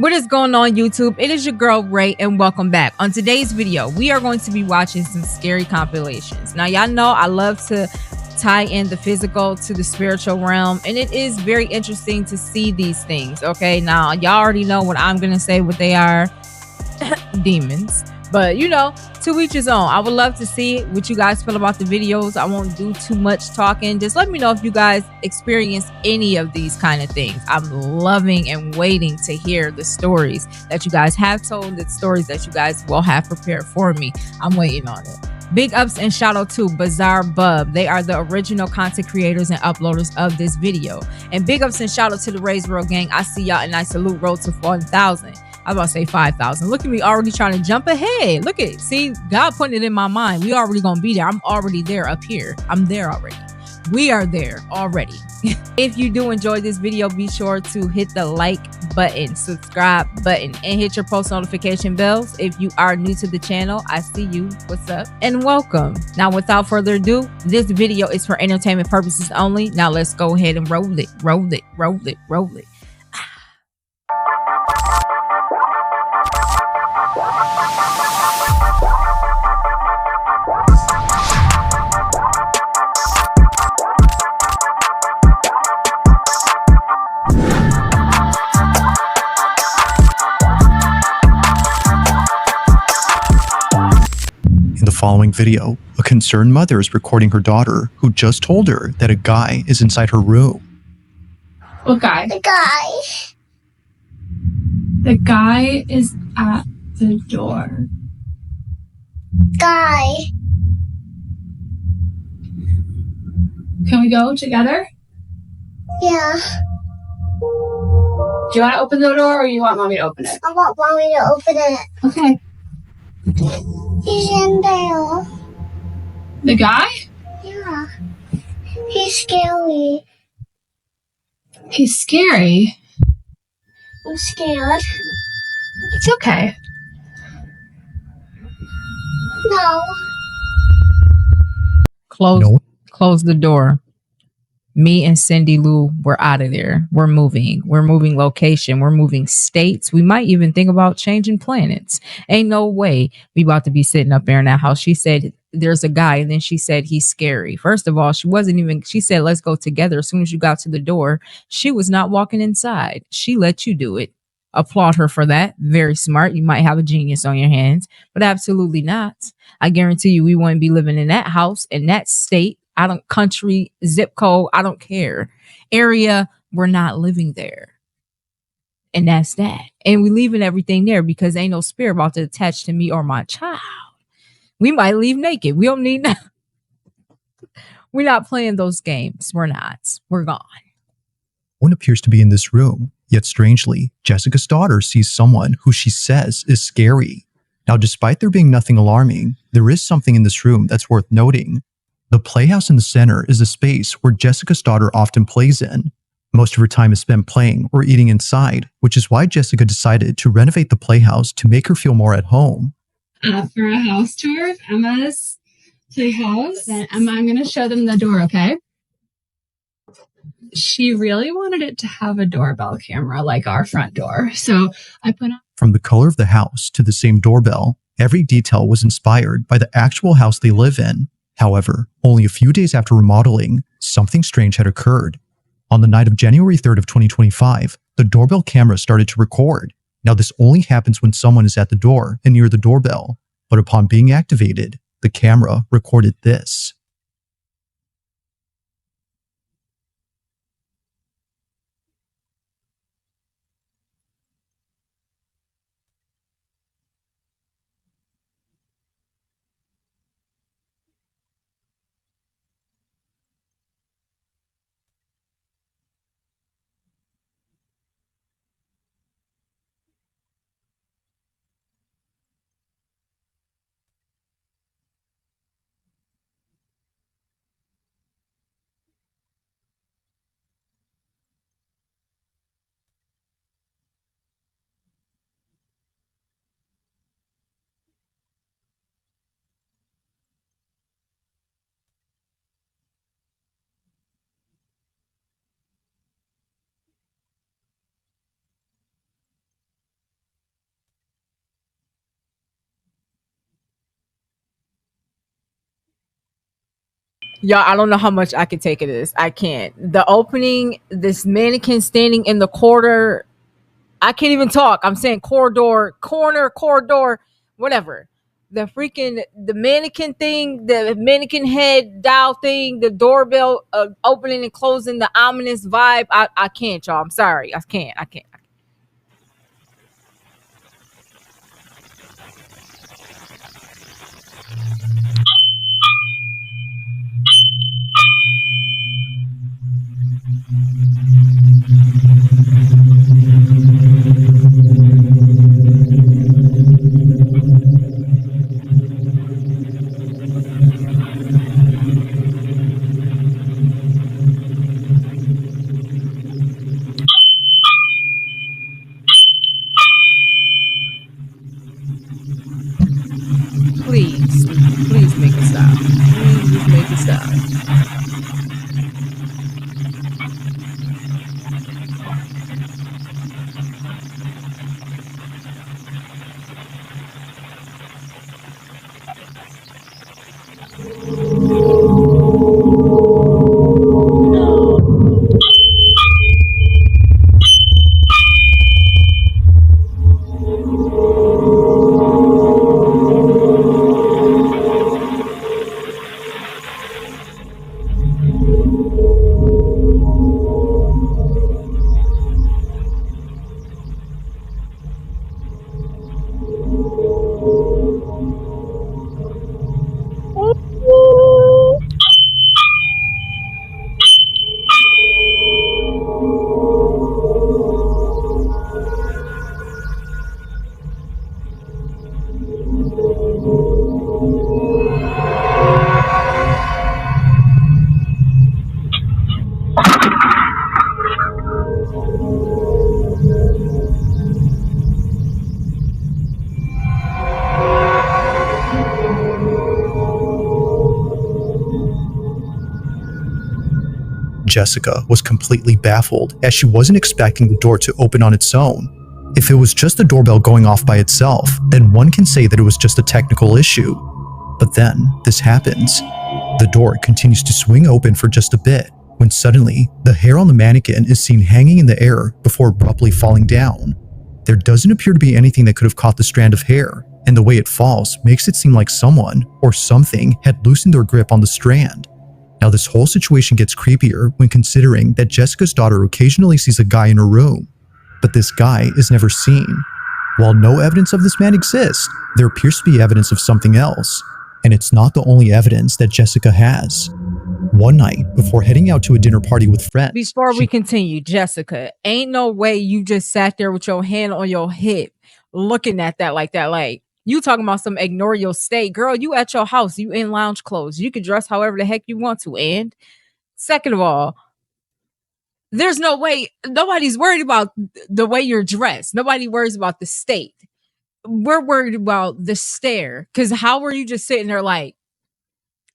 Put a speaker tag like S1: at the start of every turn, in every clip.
S1: What is going on, YouTube? It is your girl Ray, and welcome back. On today's video, we are going to be watching some scary compilations. Now, y'all know I love to tie in the physical to the spiritual realm, and it is very interesting to see these things. Okay, now y'all already know what I'm gonna say, what they are. Demons. But you know, to each his own. I would love to see what you guys feel about the videos. I won't do too much talking. Just let me know if you guys experience any of these kind of things. I'm loving and waiting to hear the stories that you guys have told, the stories that you guys will have prepared for me. I'm waiting on it. Big ups and shout out to Bizarre Bub. They are the original content creators and uploaders of this video. And big ups and shout out to the Raise World Gang. I see y'all and I salute road to 1,000. I was about to say 5,000. Look at me already trying to jump ahead. Look at it. See, God putting it in my mind. We already gonna be there. I'm already there up here. I'm there already. We are there already. If you do enjoy this video, be sure to hit the like button, subscribe button, and hit your post notification bells. If you are new to the channel, I see you. What's up? And welcome. Now, without further ado, this video is for entertainment purposes only. Now let's go ahead and roll it, roll it, roll it, roll it.
S2: In the following video, a concerned mother is recording her daughter who just told her that a guy is inside her room.
S3: What guy?
S4: The guy.
S3: The guy is at the door.
S4: Guy.
S3: Can we go together?
S4: Yeah.
S3: Do you want to open the door or you want mommy to open it?
S4: I want mommy to open it.
S3: Okay.
S4: He's in there.
S3: The guy?
S4: Yeah. He's scary.
S3: He's scary.
S4: I'm scared.
S3: It's okay.
S4: No.
S1: Close the door. Me and Cindy Lou, we're out of there. We're moving. We're moving location. We're moving states. We might even think about changing planets. Ain't no way we about to be sitting up there in that house. She said there's a guy, and then she said he's scary. First of all, she said let's go together. As soon as you got to the door, she was not walking inside. She let you do it. Applaud her for that. Very smart. You might have a genius on your hands, but absolutely not. I guarantee you we wouldn't be living in that house, in that state. I don't country, zip code, I don't care. Area, we're not living there. And that's that. And we leaving everything there because ain't no spirit about to attach to me or my child. We might leave naked. We don't need We're not playing those games. We're not. We're gone.
S2: One appears to be in this room, yet strangely, Jessica's daughter sees someone who she says is scary. Now, despite there being nothing alarming, there is something in this room that's worth noting. The playhouse in the center is a space where Jessica's daughter often plays in. Most of her time is spent playing or eating inside, which is why Jessica decided to renovate the playhouse to make her feel more at home.
S3: For a house tour of Emma's playhouse. Then Emma, I'm going to show them the door, okay? She really wanted it to have a doorbell camera like our front door. So I put on...
S2: From the color of the house to the same doorbell, every detail was inspired by the actual house they live in. However, only a few days after remodeling, something strange had occurred. On the night of January 3rd of 2025, the doorbell camera started to record. Now, this only happens when someone is at the door and near the doorbell, but upon being activated, the camera recorded this.
S1: Y'all, I don't know how much I can take of this. I can't. The opening, this mannequin standing in the corner. I can't even talk. I'm saying corridor, whatever. The mannequin thing, the mannequin head dial thing, the doorbell opening and closing, the ominous vibe. I can't, y'all. I'm sorry. I can't. Please, please make it stop. Please make it stop.
S2: Jessica was completely baffled as she wasn't expecting the door to open on its own. If it was just the doorbell going off by itself, then one can say that it was just a technical issue. But then, this happens. The door continues to swing open for just a bit, when suddenly, the hair on the mannequin is seen hanging in the air before abruptly falling down. There doesn't appear to be anything that could have caught the strand of hair, and the way it falls makes it seem like someone, or something, had loosened their grip on the strand. Now this whole situation gets creepier when considering that Jessica's daughter occasionally sees a guy in her room, but this guy is never seen. While no evidence of this man exists, there appears to be evidence of something else, and it's not the only evidence that Jessica has. One night, before heading out to a dinner party with friends...
S1: Before we continue, Jessica, ain't no way you just sat there with your hand on your hip looking at that like that. Like, you talking about some ignore your state. Girl, you at your house. You in lounge clothes. You can dress however the heck you want to. And second of all, there's no way. Nobody's worried about the way you're dressed. Nobody worries about the state. We're worried about the stare. Because how were you just sitting there like...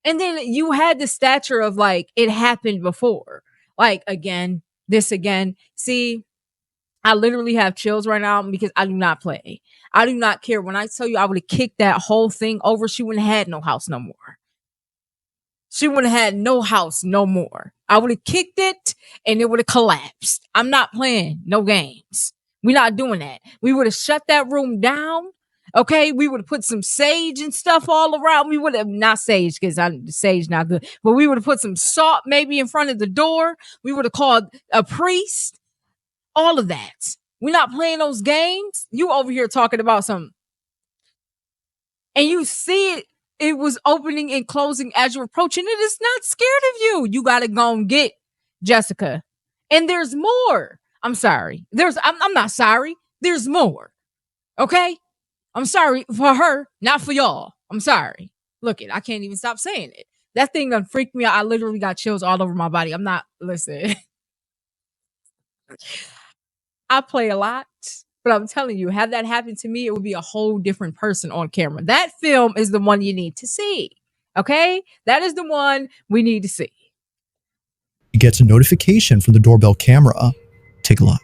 S1: And then you had the stature of like, it happened before. Like, again, this again. See, I literally have chills right now because I do not play. I do not care. When I tell you I would have kicked that whole thing over, she wouldn't have had no house no more. She wouldn't have had no house no more. I would have kicked it and it would have collapsed. I'm not playing no games. We're not doing that. We would have shut that room down. Okay, we would have put some sage and stuff all around. We would have not sage because sage not good, but we would have put some salt maybe in front of the door. We would have called a priest. All of that. We're not playing those games. You over here talking about something. And you see it. It was opening and closing as you're approaching. It is not scared of you. You got to go and get Jessica. And there's more. I'm sorry. I'm not sorry. There's more. Okay? I'm sorry for her, not for y'all. I'm sorry. Look I can't even stop saying it. That thing done freaked me out. I literally got chills all over my body. I'm not, listen. I play a lot, but I'm telling you, had that happened to me, it would be a whole different person on camera. That film is the one you need to see. Okay? That is the one we need to see.
S2: He gets a notification from the doorbell camera. Take a look.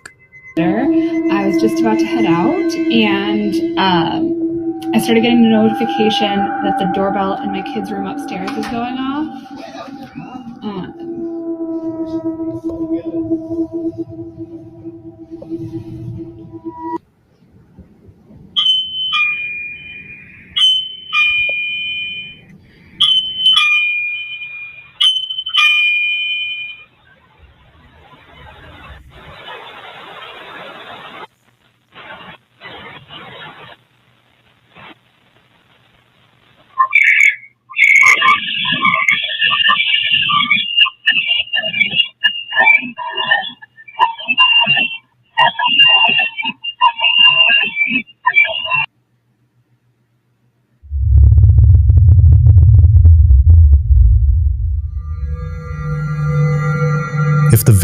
S3: I was just about to head out, and I started getting a notification that the doorbell in my kids' room upstairs is going off.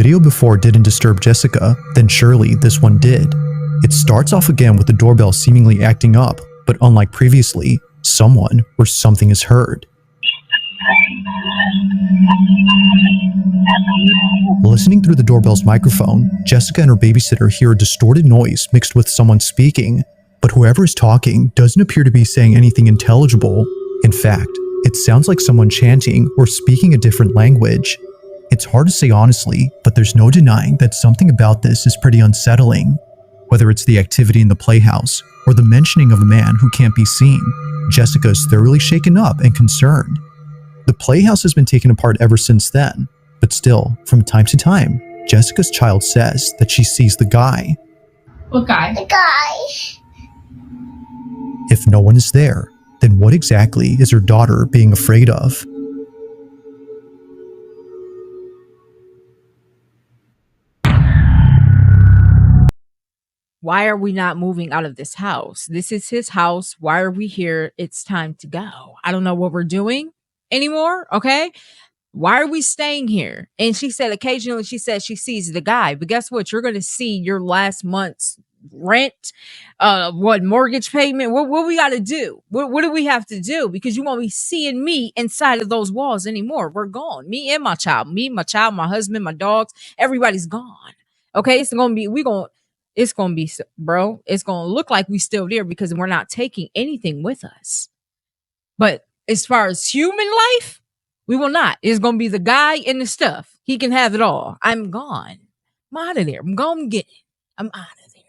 S2: video before didn't disturb Jessica, then surely this one did. It starts off again with the doorbell seemingly acting up, but unlike previously, someone or something is heard. Listening through the doorbell's microphone, Jessica and her babysitter hear a distorted noise mixed with someone speaking, but whoever is talking doesn't appear to be saying anything intelligible. In fact, it sounds like someone chanting or speaking a different language. It's hard to say honestly, but there's no denying that something about this is pretty unsettling. Whether it's the activity in the playhouse or the mentioning of a man who can't be seen, Jessica is thoroughly shaken up and concerned. The playhouse has been taken apart ever since then, but still, from time to time, Jessica's child says that she sees the guy.
S3: What guy?
S4: The guy.
S2: If no one is there, then what exactly is her daughter being afraid of?
S1: Why are we not moving out of this house? This is his house. Why are we here? It's time to go. I don't know what we're doing anymore. Okay. Why are we staying here? And she said occasionally she says she sees the guy, but guess what? You're going to see your last month's rent, mortgage payment. What we got to do? What do we have to do? Because you won't be seeing me inside of those walls anymore. We're gone. Me and my child, my husband, my dogs, everybody's gone. Okay. It's going to be, bro, it's going to look like we still there because we're not taking anything with us. But as far as human life, we will not. It's going to be the guy and the stuff. He can have it all. I'm gone. I'm out of there. I'm going to get it. I'm out of there.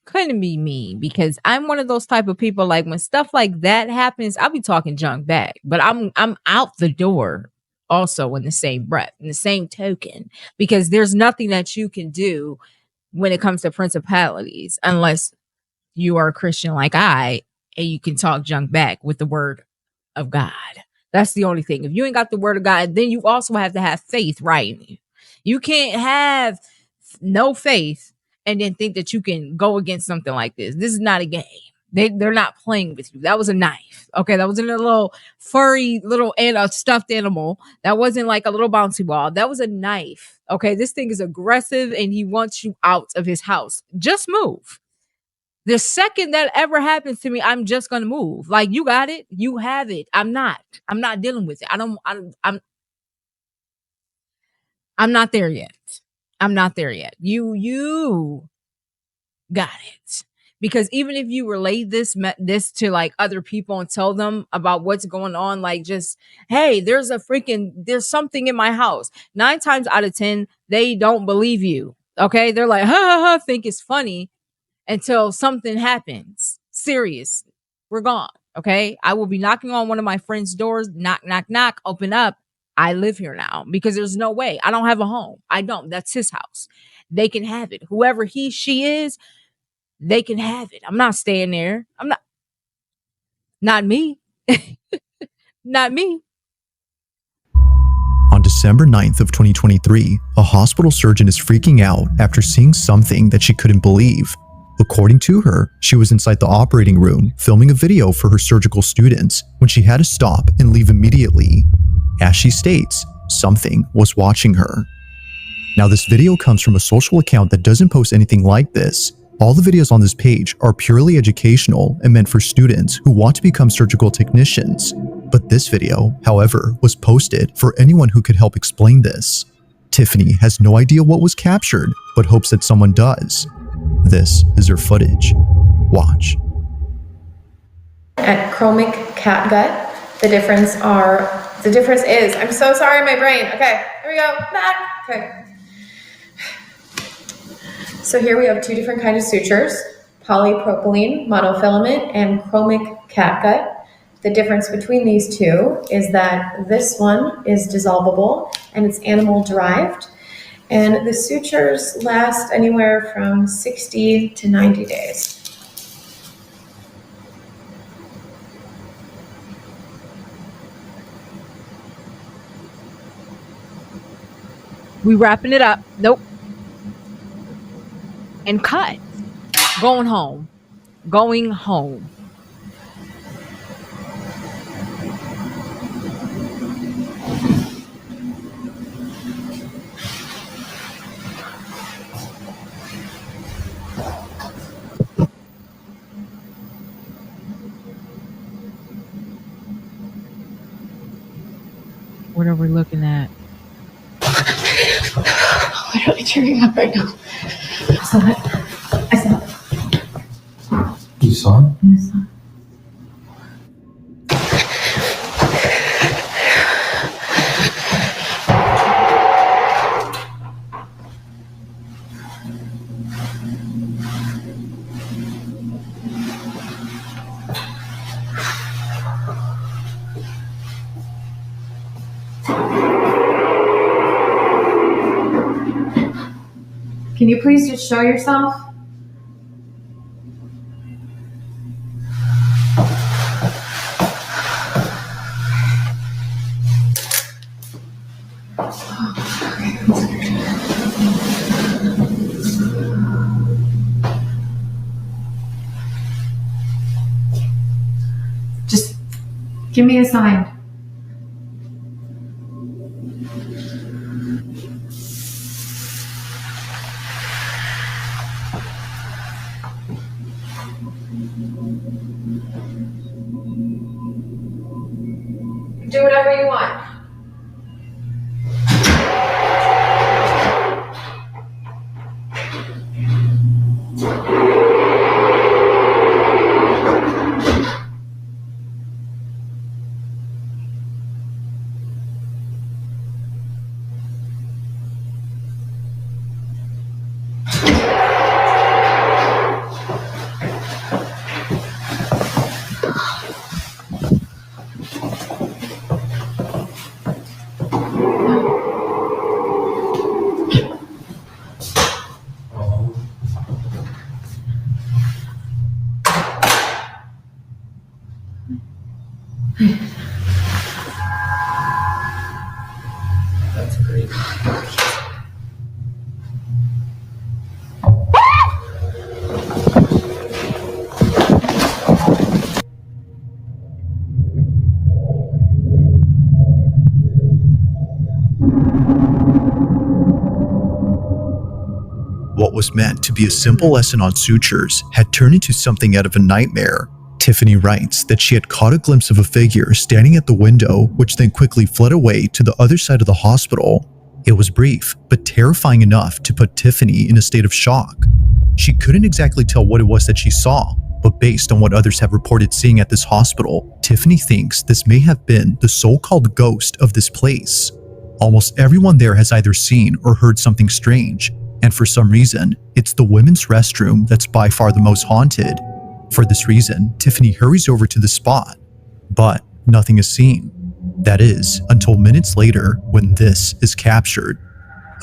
S1: Couldn't be me because I'm one of those type of people like when stuff like that happens, I'll be talking junk back, but I'm out the door also in the same breath, in the same token, because there's nothing that you can do when it comes to principalities, unless you are a Christian like I, and you can talk junk back with the word of God. That's the only thing. If you ain't got the word of God, then you also have to have faith right in you. You can't have no faith and then think that you can go against something like this. This is not a game. They're not playing with you. That was a knife. Okay, that wasn't a little furry little and a stuffed animal. That wasn't like a little bouncy ball. That was a knife. Okay, this thing is aggressive and he wants you out of his house. Just move. The second that ever happens to me, I'm just gonna move. Like, you got it, you have it. I'm not dealing with it. I'm not there yet. I'm not there yet. You got it. Because even if you relate this to like other people and tell them about what's going on, like, just, hey, there's something in my house. 9 times out of 10, they don't believe you. Okay. They're like, ha ha ha, think it's funny until something happens. Serious. We're gone. Okay. I will be knocking on one of my friends' doors. Knock, knock, knock. Open up. I live here now, because there's no way. I don't have a home. I don't. That's his house. They can have it. Whoever she is, they can have it. I'm not staying there. Not me. Not me.
S2: On December 9th of 2023, a hospital surgeon is freaking out after seeing something that she couldn't believe. According to her, she was inside the operating room filming a video for her surgical students when she had to stop and leave immediately. As she states, something was watching her. Now, this video comes from a social account that doesn't post anything like this. All the videos on this page are purely educational and meant for students who want to become surgical technicians. But this video, however, was posted for anyone who could help explain this. Tiffany has no idea what was captured, but hopes that someone does. This is her footage. Watch.
S5: At chromic catgut, the difference is, I'm so sorry, my brain. Okay, here we go, back. Okay. So here we have 2 different kinds of sutures, polypropylene monofilament and chromic catgut. The difference between these two is that this one is dissolvable and it's animal derived. And the sutures last anywhere from 60 to 90 days.
S1: We wrapping it up. Nope. And cut. Going home. Going home. What are we looking at?
S5: I'm literally tearing up right now. I saw it.
S2: You saw it?
S5: I saw it. Can you please just show yourself? Just give me a sign. Do whatever you want.
S6: That's great.
S2: What was meant to be a simple lesson on sutures had turned into something out of a nightmare. Tiffany writes that she had caught a glimpse of a figure standing at the window, which then quickly fled away to the other side of the hospital. It was brief, but terrifying enough to put Tiffany in a state of shock. She couldn't exactly tell what it was that she saw, but based on what others have reported seeing at this hospital, Tiffany thinks this may have been the so-called ghost of this place. Almost everyone there has either seen or heard something strange, and for some reason, it's the women's restroom that's by far the most haunted. For this reason, Tiffany hurries over to the spot, but nothing is seen. That is, until minutes later when this is captured.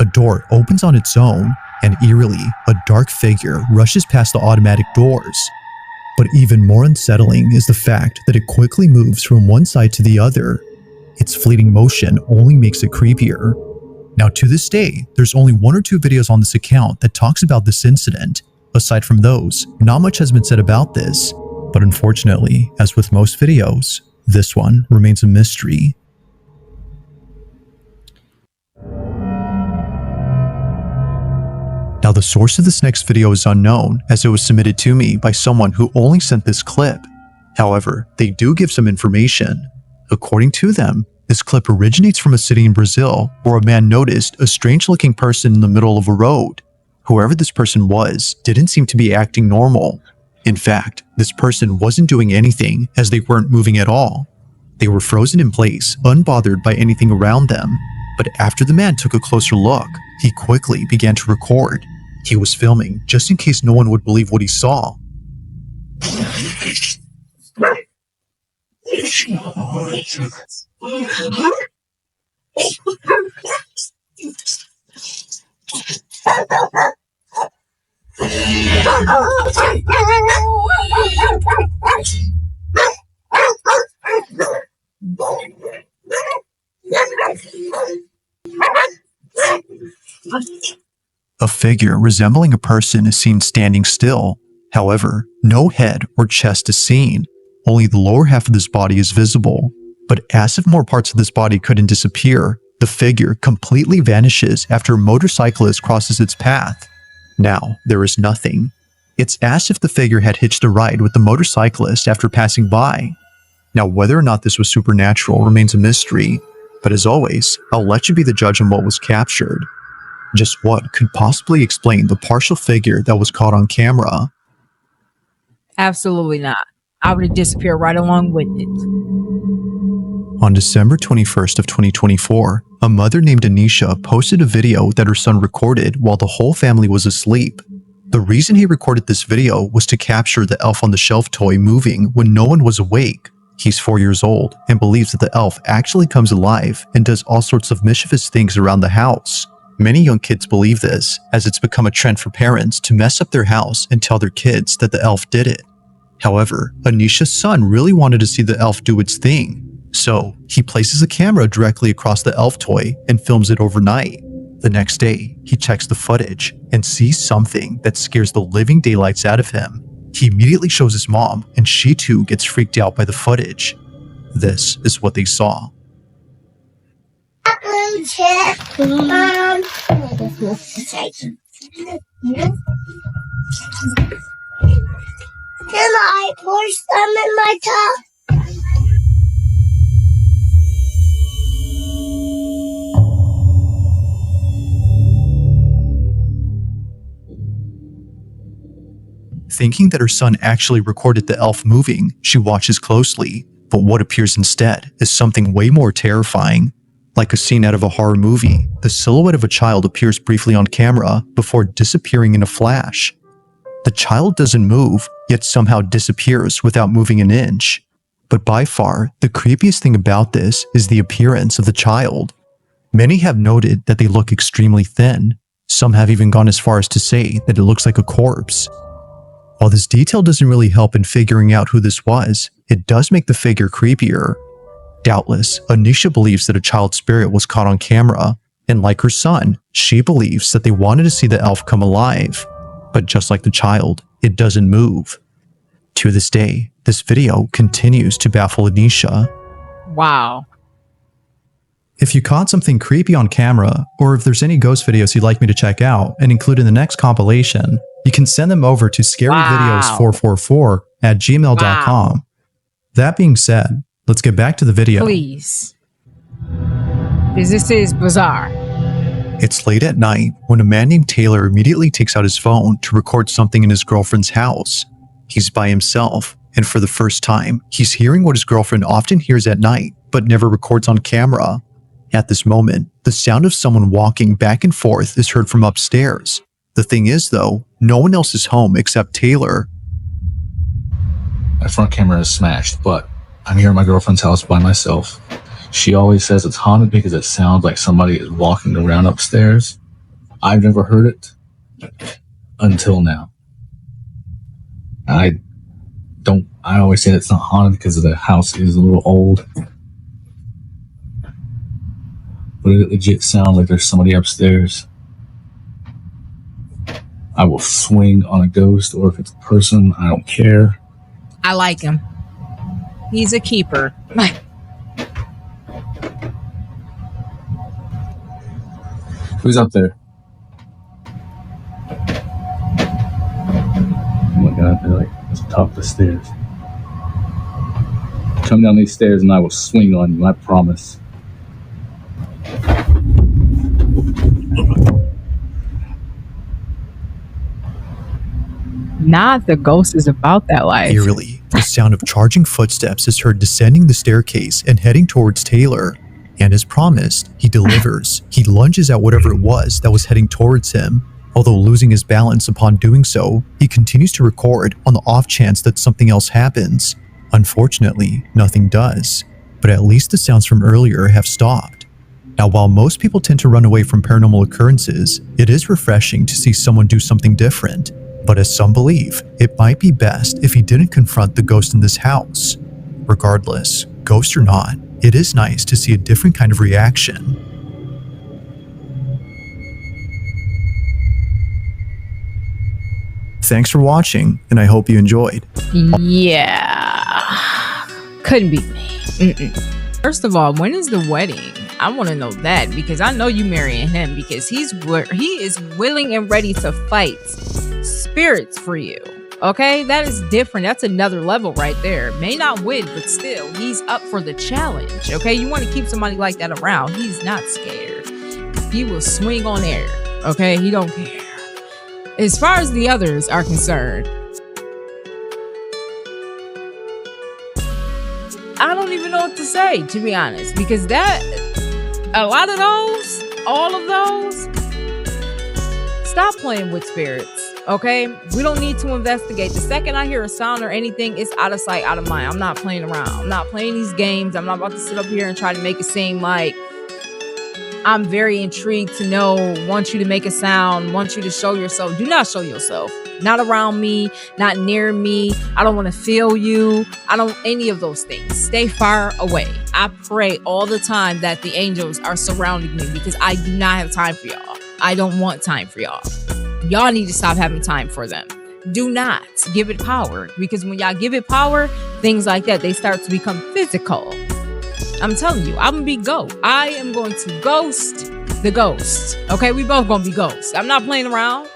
S2: A door opens on its own, and eerily, a dark figure rushes past the automatic doors. But even more unsettling is the fact that it quickly moves from one side to the other. Its fleeting motion only makes it creepier. Now, to this day, there's only 1 or 2 videos on this account that talks about this incident. Aside from those, not much has been said about this, but unfortunately, as with most videos, this one remains a mystery. Now, the source of this next video is unknown, as it was submitted to me by someone who only sent this clip. However, they do give some information. According to them, this clip originates from a city in Brazil where a man noticed a strange-looking person in the middle of a road. Whoever this person was didn't seem to be acting normal. In fact, this person wasn't doing anything as they weren't moving at all. They were frozen in place, unbothered by anything around them. But after the man took a closer look, he quickly began to record. He was filming just in case no one would believe what he saw. A figure resembling a person is seen standing still. However, no head or chest is seen. Only the lower half of this body is visible. But as if more parts of this body couldn't disappear, the figure completely vanishes after a motorcyclist crosses its path. Now, there is nothing. It's as if the figure had hitched a ride with the motorcyclist after passing by. Now, whether or not this was supernatural remains a mystery, but as always, I'll let you be the judge on what was captured. Just what could possibly explain the partial figure that was caught on camera?
S1: Absolutely not. I would have disappeared right along with it.
S2: On December 21st of 2024, a mother named Anisha posted a video that her son recorded while the whole family was asleep. The reason he recorded this video was to capture the elf on the shelf toy moving when no one was awake. He's 4 years old and believes that the elf actually comes alive and does all sorts of mischievous things around the house. Many young kids believe this, as it's become a trend for parents to mess up their house and tell their kids that the elf did it. However, Anisha's son really wanted to see the elf do its thing, so he places a camera directly across the elf toy and films it overnight. The next day, he checks the footage and sees something that scares the living daylights out of him. He immediately shows his mom, and she too gets freaked out by the footage. This is what they saw.
S4: Can I pour some in my cup?
S2: Thinking that her son actually recorded the elf moving, she watches closely, but what appears instead is something way more terrifying. Like a scene out of a horror movie, the silhouette of a child appears briefly on camera before disappearing in a flash. The child doesn't move, yet somehow disappears without moving an inch. But by far, the creepiest thing about this is the appearance of the child. Many have noted that they look extremely thin. Some have even gone as far as to say that it looks like a corpse. While this detail doesn't really help in figuring out who this was, it does make the figure creepier. Doubtless, Anisha believes that a child spirit was caught on camera, and like her son, she believes that they wanted to see the elf come alive. But just like the child, it doesn't move. To this day, this video continues to baffle Anisha.
S1: Wow.
S2: If you caught something creepy on camera, or if there's any ghost videos you'd like me to check out and include in the next compilation, you can send them over to scaryvideos444@gmail.com. That being said, let's get back to the video.
S1: Please. Because this is bizarre.
S2: It's late at night when a man named Taylor immediately takes out his phone to record something in his girlfriend's house. He's by himself, and for the first time, he's hearing what his girlfriend often hears at night, but never records on camera. At this moment, the sound of someone walking back and forth is heard from upstairs. The thing is, though, no one else is home except Taylor.
S6: My front camera is smashed, but I'm here at my girlfriend's house by myself. She always says it's haunted because it sounds like somebody is walking around upstairs. I've never heard it until now. I always say it's not haunted because the house is a little old. But it legit sounds like there's somebody upstairs. I will swing on a ghost, or if it's a person, I don't care.
S1: I like him. He's a keeper.
S6: Who's up there? Oh my god, they're like at the top of the stairs. Come down these stairs and I will swing on you, I promise.
S1: Not the ghost is about that life.
S2: Eerily, the sound of charging footsteps is heard descending the staircase and heading towards Taylor. And as promised, he delivers. He lunges at whatever it was that was heading towards him. Although losing his balance upon doing so, he continues to record on the off chance that something else happens. Unfortunately, nothing does. But at least the sounds from earlier have stopped. Now, while most people tend to run away from paranormal occurrences, it is refreshing to see someone do something different. But as some believe, it might be best if he didn't confront the ghost in this house. Regardless, ghost or not, it is nice to see a different kind of reaction. Thanks for watching, and I hope you enjoyed.
S1: Yeah. Couldn't be me. First of all, when is the wedding? I want to know that, because I know you marrying him, because he is willing and ready to fight spirits for you. Okay, that is different. That's another level right there. May not win, but still, he's up for the challenge. Okay, you want to keep somebody like that around. He's not scared. He will swing on air. Okay, he don't care. As far as the others are concerned, I don't even know what to say, to be honest, because a lot of those, all of those, stop playing with spirits. Okay, we don't need to investigate. The second I hear a sound or anything, it's out of sight, out of mind. I'm not playing around. I'm not playing these games. I'm not about to sit up here and try to make it seem like I'm very intrigued to know, want you to make a sound, want you to show yourself. Do not show yourself. Not around me, not near me. I don't want to feel you. I don't, any of those things. Stay far away. I pray all the time that the angels are surrounding me, because I do not have time for y'all. I don't want time for y'all. Y'all need to stop having time for them. Do not give it power, because when y'all give it power, things like that, they start to become physical. I'm telling you, I'm gonna be ghost. I am going to ghost the ghost. Okay, we both gonna be ghosts. I'm not playing around.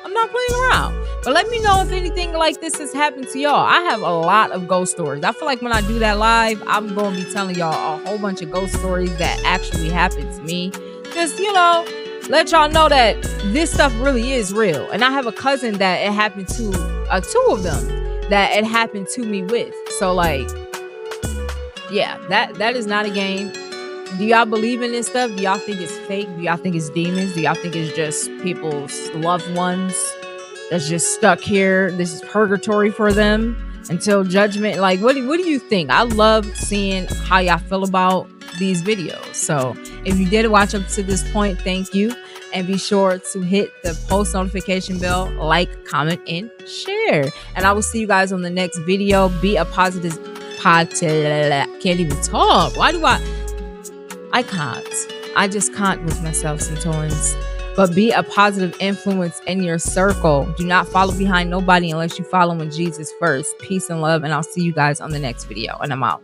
S1: But let me know if anything like this has happened to y'all. I have a lot of ghost stories. I feel like when I do that live, I'm gonna be telling y'all a whole bunch of ghost stories that actually happened to me. Just, let y'all know that this stuff really is real. And I have a cousin that it happened to, two of them that it happened to me with. So like, yeah, that is not a game. Do y'all believe in this stuff? Do y'all think it's fake? Do y'all think it's demons? Do y'all think it's just people's loved ones that's just stuck here? This is purgatory for them until judgment. Like, what do you think? I love seeing how y'all feel about these videos. So if you did watch up to this point, thank you. And be sure to hit the post notification bell, like, comment, and share. And I will see you guys on the next video. Be a positive, can't even talk. Why do I... I can't. I just can't with myself sometimes. But be a positive influence in your circle. Do not follow behind nobody unless you follow in Jesus first. Peace and love, and I'll see you guys on the next video. And I'm out.